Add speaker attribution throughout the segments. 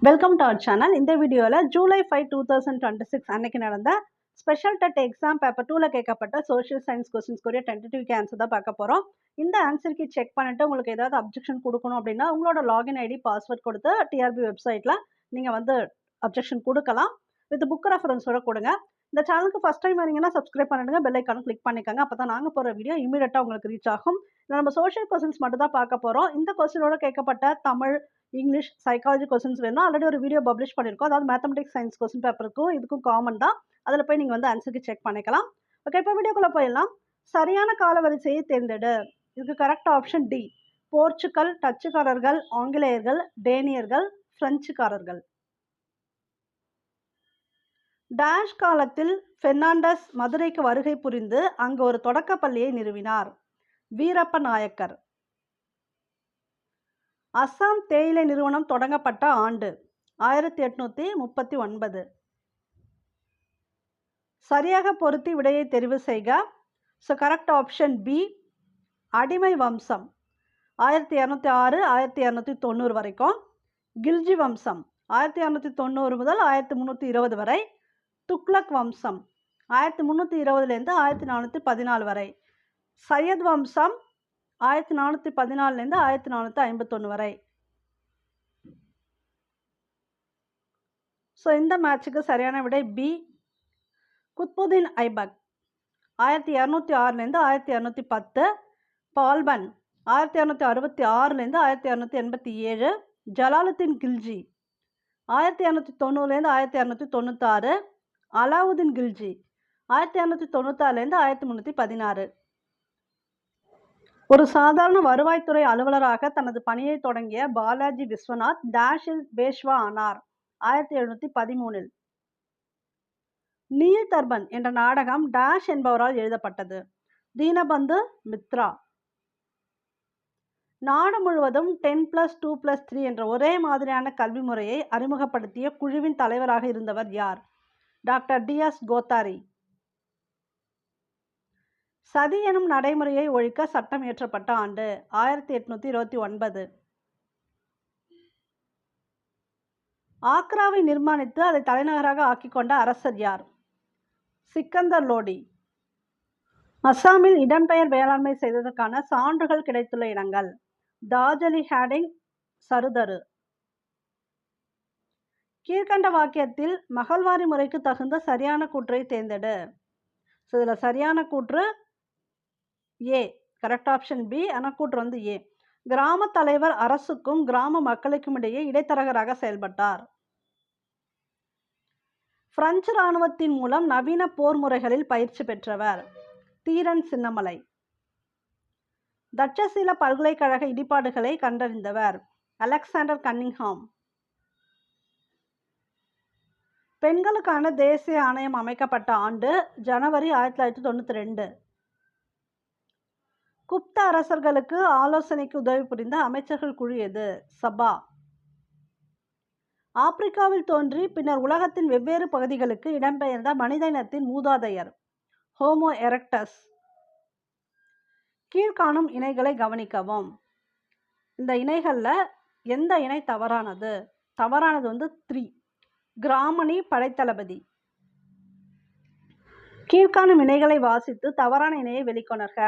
Speaker 1: Welcome to our channel. இந்த வீடியோவில் ஜூலை 5, 2026 அன்னைக்கு நடந்த ஸ்பெஷல் டெட் எக்ஸாம் பேப்பர் 2ல் கேட்கப்பட்ட சோஷியல் சயின்ஸ் கொஸ்டின்ஸ்க்குரிய டென்டேட்டிவ் ஆன்சர் தான் பார்க்க போகிறோம். இந்த ஆன்சருக்கு செக் பண்ணிட்டு உங்களுக்கு ஏதாவது அப்ஜெக்ஷன் கொடுக்கணும் அப்படின்னா உங்களோட லாகின் ஐடி பாஸ்வேர்ட் கொடுத்து டிஆர்பி வெப்சைட்டில் நீங்கள் வந்து அப்ஜெக்ஷன் கொடுக்கலாம். வித் புக் ரெஃபரன்ஸோட கொடுங்க. இந்த சேனலுக்கு ஃபஸ்ட் டைம் வரீங்கன்னா சப்ஸ்கிரைப் பண்ணிடுங்க, பெல் ஐக்கானும் கிளிக் பண்ணிக்கோங்க. அப்போ தான் நாங்கள் போகிற வீடியோ இமீடியட்டாக உங்களுக்கு ரீச் ஆகும். நம்ம சோஷியல் கொஸ்டின்ஸ் மட்டும் தான் பார்க்க போகிறோம். இந்த கொஸ்டினோட கேட்கப்பட்ட தமிழ், இங்கிலீஷ், சைக்காலஜி கொஸ்டின்ஸ் வேணும். ஆல்ரெடி ஒரு வீடியோ பப்ளிஷ் பண்ணியிருக்கோம். அதாவது மேத்தமெட்டிக்ஸ் சயின்ஸ் கொஸ்டின் பேப்பருக்கும் இதுக்கும் காமன் தான். அதில் போய் நீங்கள் வந்து ஆன்சருக்கு செக் பண்ணிக்கலாம். ஓகே, இப்போ வீடியோக்குள்ளே போயிடலாம். சரியான காலவரிசையை தேர்ந்தெடு. இதுக்கு கரெக்ட் ஆப்ஷன் டி. போர்ச்சுகல், டச்சுக்காரர்கள், ஆங்கிலேயர்கள், டேனியர்கள், பிரெஞ்சுக்காரர்கள். டேஷ் காலத்தில் பெர்னாண்டஸ் மதுரைக்கு வருகை புரிந்து அங்கு ஒரு தொடக்க பள்ளியை நிறுவினார். வீரப்ப நாயக்கர். அஸ்ஸாம் தேயிலை நிறுவனம் தொடங்கப்பட்ட ஆண்டு 1839. சரியாக பொருத்தி விடையை தெரிவு செய்க. So correct option B. அடிமை வம்சம் 1206 1290 வரைக்கும். கில்ஜி வம்சம் 1290 முதல் 1320 வரை. துக்ளக் வம்சம் 1320 1414 வரை. சையத் வம்சம் 1414 1451 வரை. ஸோ இந்த மேட்சுக்கு சரியான விடை பி. குத்புதீன் ஐபக் 1206 1210. பால்பன் 1266 1287. ஜலாலுத்தீன் கில்ஜி 1290 1296. அலாவுதீன் கில்ஜி 1296 1316. ஒரு சாதாரண வருவாய்த்துறை அலுவலராக தனது பணியை தொடங்கிய பாலாஜி விஸ்வநாத் டேஷில் பேஷ்வா ஆனார் 1713. நீல் தர்பன் என்ற நாடகம் டேஷ் என்பவரால் எழுதப்பட்டது. தீனபந்து மித்ரா. நாடு முழுவதும் 10+2+3 என்ற ஒரே மாதிரியான கல்வி முறையை அறிமுகப்படுத்திய குழுவின் தலைவராக இருந்தவர் யார்? Doctor DS Kothari. சதி எனும் நடைமுறையை ஒழிக்க சட்டம் இயற்றப்பட்ட ஆண்டு 1829. ஆக்ராவை நிர்மாணித்து அதை தலைநகராக ஆக்கிக்கொண்ட அரசர் யார்? சிக்கந்தர் லோடி. அஸ்ஸாமில் இடம்பெயர் வேளாண்மை செய்ததற்கான சான்றுகள் கிடைத்துள்ள இடங்கள். டார்ஜலி ஹேடிங், சருதரு. கீழ்கண்ட வாக்கியத்தில் மகள்வாரி முறைக்கு தகுந்த சரியான கூற்றை தேர்ந்தெடு. ஸோ இதில் சரியான கூற்று ஏ. Correct option B. ஆனால் கூற்று வந்து ஏ. கிராம தலைவர் அரசுக்கும் கிராம மக்களுக்கும் இடையே இடைத்தரகராக செயல்பட்டார். பிரெஞ்சு இராணுவத்தின் மூலம் நவீன போர் முறைகளில் பயிற்சி பெற்றவர். தீரன் சின்னமலை. தட்சசீல பல்கலைக்கழக இடிபாடுகளை கண்டறிந்தவர். Alexander Cunningham. பெண்களுக்கான தேசிய ஆணையம் அமைக்கப்பட்ட ஆண்டு ஜனவரி 1992. குப்த அரசர்களுக்கு ஆலோசனைக்கு உதவி புரிந்த அமைச்சர்கள் குழு எது? சபா. ஆப்பிரிக்காவில் தோன்றி பின்னர் உலகத்தின் வெவ்வேறு பகுதிகளுக்கு இடம்பெயர்ந்த மனித இனத்தின் மூதாதையர். Homo erectus. கீழ்காணும் இணைகளை கவனிக்கவும். இந்த இணைகளில் எந்த இணை தவறானது? தவறானது வந்து 3. கிராமணி படைத்தளபதி. கீழ்காணும் இணைகளை வாசித்து தவறான இணையை வெளிக்கொணர்க.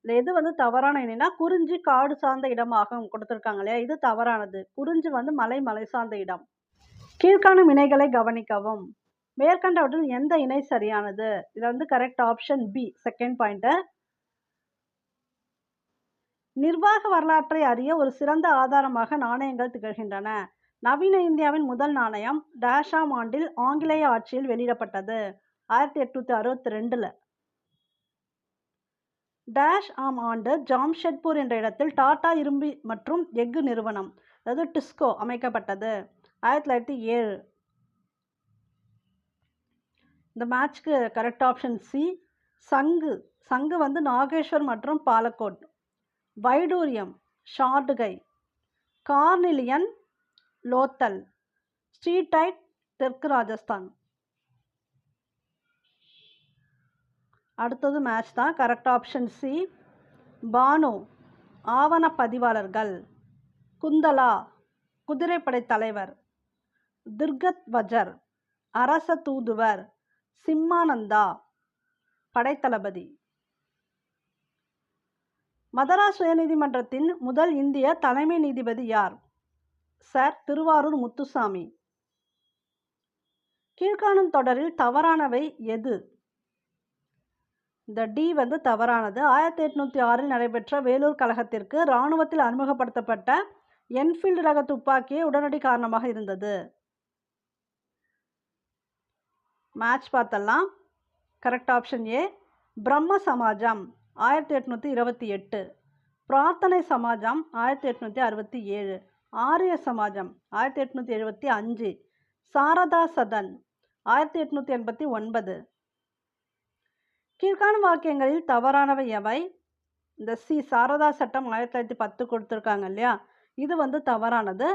Speaker 1: இல்லை எது வந்து தவறான இணைனா குறிஞ்சி காடு சார்ந்த இடமாக கொடுத்துருக்காங்க இல்லையா, இது தவறானது. குறிஞ்சி வந்து மலை சார்ந்த இடம். கீழ்காணும் இணைகளை கவனிக்கவும். மேற்கண்டவற்றில் எந்த இணை சரியானது? இது வந்து correct option B. Second point. நிர்வாக வரலாற்றை அறிய ஒரு சிறந்த ஆதாரமாக நாணயங்கள் திகழ்கின்றன. நவீன இந்தியாவின் முதல் நாணயம் டேஷாம் ஆண்டில் ஆங்கிலேய ஆட்சியில் வெளியிடப்பட்டது. 1862. டேஷ் ஆம் ஆண்டு ஜாம்ஷெட்பூர் என்ற இடத்தில் டாடா இரும்பு மற்றும் எஃகு நிறுவனம் அதாவது டிஸ்கோ அமைக்கப்பட்டது. 1907. இந்த மேட்ச்க்கு கரெக்ட் ஆப்ஷன் சி. சங்கு. சங்கு வந்து நாகேஸ்வர் மற்றும் பாலக்கோட். வைடூரியம் ஷார்டுகை. கார்னிலியன் லோத்தல். ஸ்ட்ரீடைட் தெற்கு ராஜஸ்தான். அடுத்தது மேட்ச் தான். Correct option C. பானு ஆவண பதிவாளர்கள். குந்தலா குதிரைப்படை தலைவர். துர்கத் வஜர், அரச தூதுவர், சிம்மானந்தா, படைத்தளபதி. மதராஸ் உயர்நீதிமன்றத்தின் முதல் இந்திய தலைமை நீதிபதி யார்? சர் திருவாரூர் முத்துசாமி. கீழ்காணும் தொடரில் தவறானவை எது? இந்த டி தவறானது. 1806 நடைபெற்ற வேலூர் கழகத்திற்கு இராணுவத்தில் அறிமுகப்படுத்தப்பட்ட என்ஃபீல்டு ரக துப்பாக்கியே உடனடி காரணமாக இருந்தது. மேட்ச் பார்த்தலாம். Correct option A. பிரம்ம சமாஜம் 1828, பிரார்த்தனை சமாஜம் 1867, ஆரிய சமாஜம் 1875, சாரதா சதன் 1889. கீழ்காணும் வாக்கியங்களில் தவறானவை எவை? இந்த சாரதா சட்டம் 1910 கொடுத்துருக்காங்க இல்லையா, இது தவறானது.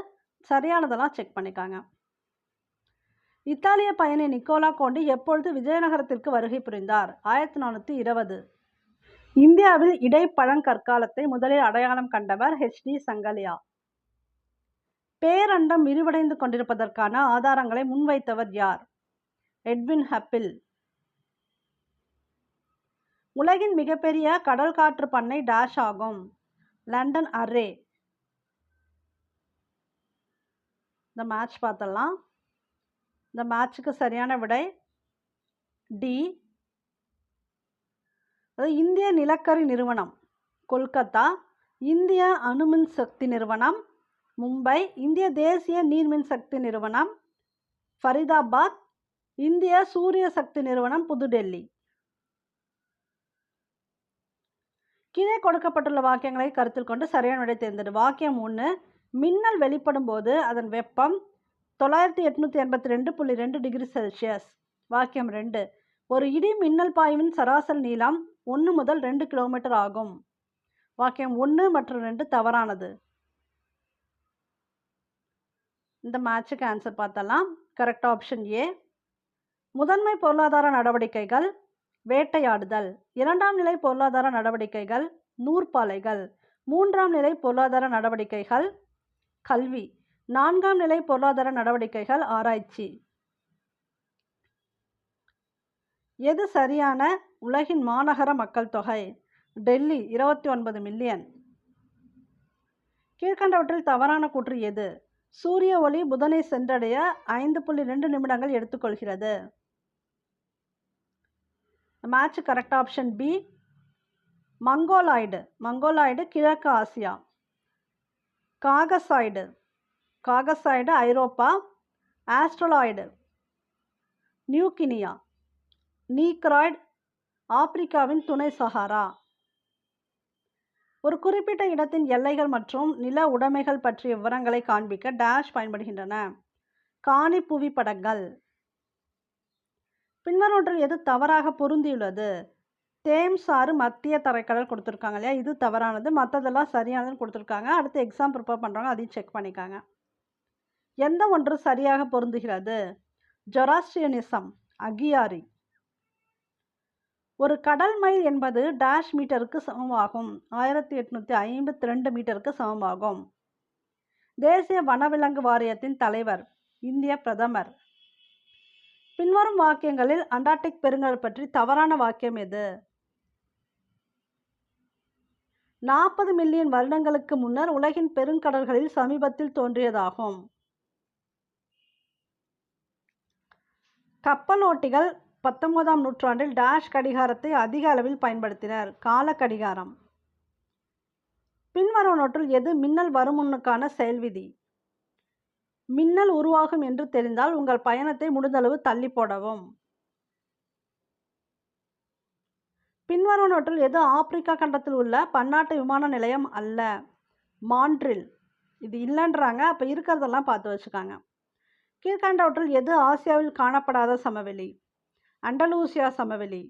Speaker 1: சரியானதெல்லாம் செக் பண்ணிக்காங்க. இத்தாலிய பயணி நிக்கோலா கோண்டி எப்பொழுது விஜயநகரத்திற்கு வருகை புரிந்தார்? 1420. இந்தியாவில் இடைப்பழங்கற்காலத்தை முதலில் அடையாளம் கண்டவர் HD சங்கலியா. பேரண்டம் விரிவடைந்து கொண்டிருப்பதற்கான ஆதாரங்களை முன்வைத்தவர் யார்? Edwin Hubble. உலகின் மிகப்பெரிய கடல் காற்று பண்ணை டேஷ் ஆகும்? London array. இந்த மேட்ச் பார்த்தலாம். இந்த மேட்சுக்கு சரியான விடை டி. இந்திய நிலக்கரி நிறுவனம் கொல்கத்தா, இந்திய அணுமின் சக்தி நிறுவனம் மும்பை, இந்திய தேசிய நீர்மின் சக்தி நிறுவனம் ஃபரிதாபாத், இந்திய சூரிய சக்தி நிறுவனம் புதுடெல்லி. கீழே கொடுக்கப்பட்டுள்ள வாக்கியங்களை கருத்தில் கொண்டு சரியான விடை தேர்ந்தெடு. வாக்கியம் 1, மின்னல் வெளிப்படும் போது அதன் வெப்பம் 9882.2 டிகிரி செல்சியஸ். வாக்கியம் 2, ஒரு இடி மின்னல் பாய்வின் சராசரி நீளம் 1 முதல் 2 கிலோமீட்டர் ஆகும். வாக்கியம் 1 மற்றும் 2 தவறானது. இந்த மேட்சுக்கு ஆன்சர் பார்த்தலாம். Correct option A. முதன்மை பொருளாதார நடவடிக்கைகள் வேட்டையாடுதல், இரண்டாம் நிலை பொருளாதார நடவடிக்கைகள் நூற்பாலைகள், மூன்றாம் நிலை பொருளாதார நடவடிக்கைகள் கல்வி, நான்காம் நிலை பொருளாதார நடவடிக்கைகள் ஆராய்ச்சி. எது சரியான? உலகின் மாநகர மக்கள் தொகை டெல்லி 29 மில்லியன். கீழ்கண்டவற்றில் தவறான கூற்று எது? சூரிய ஒளி புதனை சென்றடைய 5.2 நிமிடங்கள் எடுத்துக்கொள்கிறது. Match correct option B. Mongoloid கிழக்கு ஆசியா, காகசாய்டு ஐரோப்பா, ஆஸ்ட்ரலாய்டு நியூகினியா, நீக்ராய்டு ஆப்பிரிக்காவின் துணை சஹாரா. ஒரு குறிப்பிட்ட இடத்தின் எல்லைகள் மற்றும் நில உடைமைகள் பற்றிய விவரங்களை காண்பிக்க டேஷ் பயன்படுகின்றன? காணி புவிப்படங்கள். பின்வருவற்றில் எது தவறாக பொருந்தியுள்ளது? தேம்ஸ் ஆறு மத்திய தரைக்கடல் கொடுத்துருக்காங்க இல்லையா, இது தவறானது. மற்றதெல்லாம் சரியானதுன்னு கொடுத்துருக்காங்க. அடுத்து எக்ஸாம் ப்ரிப்பேர் பண்ணுறாங்க, அதையும் செக் பண்ணிக்காங்க. எந்த ஒன்று சரியாக பொருந்துகிறது? ஜொராஸ்ட்ரியனிசம் அகியாரி. ஒரு கடல் மைல் என்பது டேஷ் மீட்டருக்கு சமமாகும்? 1852 மீட்டருக்கு சமமாகும். தேசிய வனவிலங்கு வாரியத்தின் தலைவர் இந்திய பிரதமர். பின்வரும் வாக்கியங்களில் அண்டார்டிக் பெருங்கடல் பற்றி தவறான வாக்கியம் எது? 40 மில்லியன் வருடங்களுக்கு முன்னர் உலகின் பெருங்கடல்களில் சமீபத்தில் தோன்றியதாகும். கப்பலோட்டிகள் 19ஆம் நூற்றாண்டில் டேஷ் கடிகாரத்தை அதிக அளவில் பயன்படுத்தினர்? கால கடிகாரம். பின்வருவனவற்றுள் எது மின்னல் வருமுன்னுக்கான செயல்விதி? மின்னல் உருவாகும் என்று தெரிந்தால் உங்கள் பயணத்தை முடிந்தளவு தள்ளி போடவும். பின்வருவனவற்றுள் எது ஆப்பிரிக்கா கண்டத்தில் உள்ள பன்னாட்டு விமான நிலையம் அல்ல? மான்ட்ரில். இது இல்லைன்றாங்க, அப்போ இருக்கிறதெல்லாம் பார்த்து வச்சுக்காங்க. கீழ்கண்டவற்றுள் எது ஆசியாவில் காணப்படாத சமவெளி? அண்டலூசியா சமவெளி.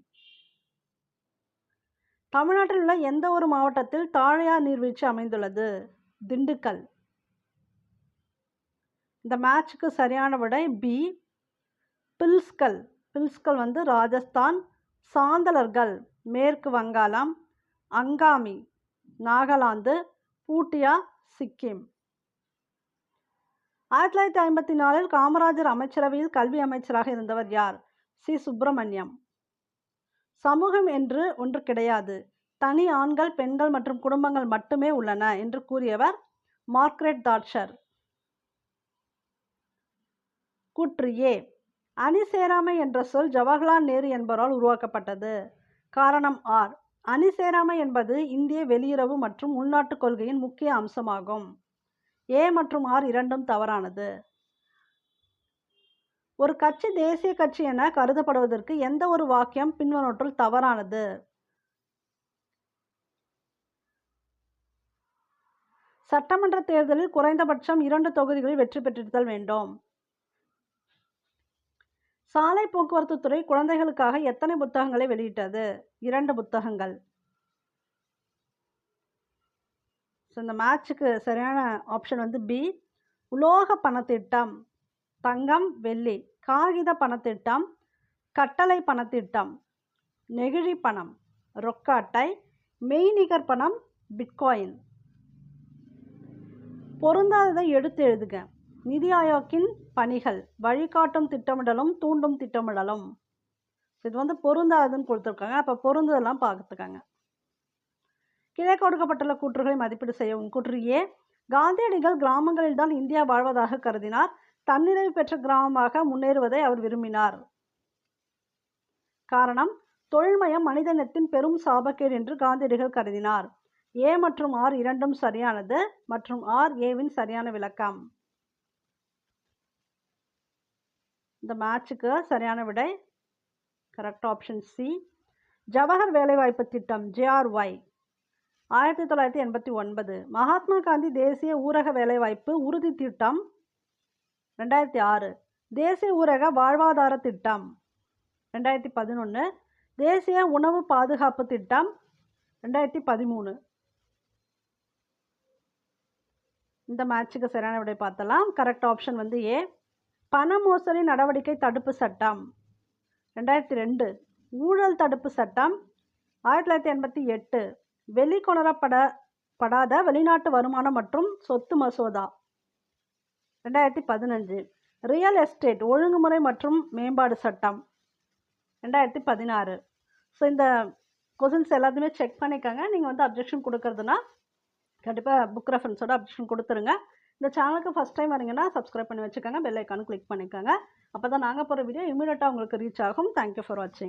Speaker 1: தமிழ்நாட்டில் உள்ள எந்த ஒரு மாவட்டத்தில் தாழையார் நீர்வீழ்ச்சி அமைந்துள்ளது? திண்டுக்கல். இந்த மேட்சுக்கு சரியான விடை பி. பில்ஸ்கல் ராஜஸ்தான், சாந்தலர்கள் மேற்கு வங்காளம், அங்காமி நாகாலாந்து, பூட்டியா சிக்கிம். 1954 காமராஜர் அமைச்சரவையில் கல்வி அமைச்சராக இருந்தவர் யார்? சி. சுப்பிரமணியம். சமூகம் என்று ஒன்று கிடையாது, தனி ஆண்கள், பெண்கள் மற்றும் குடும்பங்கள் மட்டுமே உள்ளன என்று கூறியவர் மார்க்ரெட் தாட்சர். கூற்று ஏ. அணி சேராமை என்ற சொல் ஜவஹர்லால் நேரு என்பவரால் உருவாக்கப்பட்டது. காரணம் ஆர். அணி சேராமை என்பது இந்திய வெளியுறவு மற்றும் உள்நாட்டு கொள்கையின் முக்கிய அம்சமாகும். ஏ மற்றும் ஆர் இரண்டும் தவறானது. ஒரு கட்சி தேசிய கட்சி என கருதப்படுவதற்கு எந்த ஒரு வாக்கியம் பின்வருவற்றுள் தவறானது? சட்டமன்ற தேர்தலில் குறைந்தபட்சம் 2 தொகுதிகளில் வெற்றி பெற்றிருத்தல் வேண்டும். சாலை போக்குவரத்து துறை குழந்தைகளுக்காக எத்தனை புத்தகங்களை வெளியிட்டது? 2 புத்தகங்கள். இந்த மேட்சுக்கு சரியான ஆப்ஷன் வந்து பி. உலோக பணத்திட்டம், தங்கம், வெள்ளி, காகித பணத்திட்டம், கட்டளை பணத்திட்டம், நெகிழி பணம், ரொக்க அட்டை, மெய்நிகர் பணம், பிட்காயின். பொருந்தாததை எடுத்து எழுதுக. நிதி ஆயோக்கின் பணிகள் வழிகாட்டும் திட்டமிடலும் தூண்டும் திட்டமிடலும். இது வந்து பொருந்தாததுன்னு கொடுத்துருக்காங்க. அப்போ பொருந்ததெல்லாம் பார்த்துக்காங்க. கீழே கொடுக்கப்பட்டுள்ள கூற்றுகளை மதிப்பீடு செய்யவும். கூற்று ஏ. காந்தியடிகள் கிராமங்களில் தான் இந்தியா வாழ்வதாக கருதினார். தன்னிறைவு பெற்ற கிராமமாக முன்னேறுவதை அவர் விரும்பினார். காரணம், தொழில்மயம் மனிதனத்தின் பெரும் சாபக்கேடு என்று காந்தியடிகள் கருதினார். ஏ மற்றும் ஆர் இரண்டும் சரியானது மற்றும் ஆர் ஏவின் சரியான விளக்கம். இந்த மேட்சுக்கு சரியான விடை கரெக்ட் ஆப்ஷன் சி. ஜவஹர் வேலைவாய்ப்பு திட்டம் JRY 1989. மகாத்மா காந்தி தேசிய ஊரக வேலைவாய்ப்பு உறுதி திட்டம் 2006. தேசிய ஊரக வாழ்வாதார திட்டம் 2011. தேசிய உணவு பாதுகாப்பு திட்டம் 2013. இந்த மேட்சுக்கு சரியான விடை பார்த்தலாம். கரெக்ட் ஆப்ஷன் வந்து ஏ. பண மோசடி நடவடிக்கை தடுப்பு சட்டம் 2002. ஊழல் தடுப்பு சட்டம் 1988. வெளிக்கொணரப்படாத வெளிநாட்டு வருமானம் மற்றும் சொத்து மசோதா 2015. ரியல் எஸ்டேட் ஒழுங்குமுறை மற்றும் மேம்பாடு சட்டம் 2016. ஸோ இந்த கொஸ்டின்ஸ் எல்லாத்தையுமே செக் பண்ணிக்கோங்க. நீங்கள் வந்து அப்ஜெக்ஷன் கொடுக்கறதுனா கண்டிப்பாக புக் ரெஃபரன்ஸோட அப்ஜெக்ஷன் கொடுத்துருங்க. இந்த சேனலுக்கு ஃபஸ்ட் டைம் வரீங்கன்னா சப்ஸ்கிரைப் பண்ணி வச்சுக்கோங்க. பெல் ஐக்கானு கிளிக் பண்ணிக்கோங்க. அப்போ தான் நாங்கள் போகிற வீடியோ இமீடியட்டாக உங்களுக்கு ரீச் ஆகும். தேங்க்யூ ஃபார் வாட்சிங்.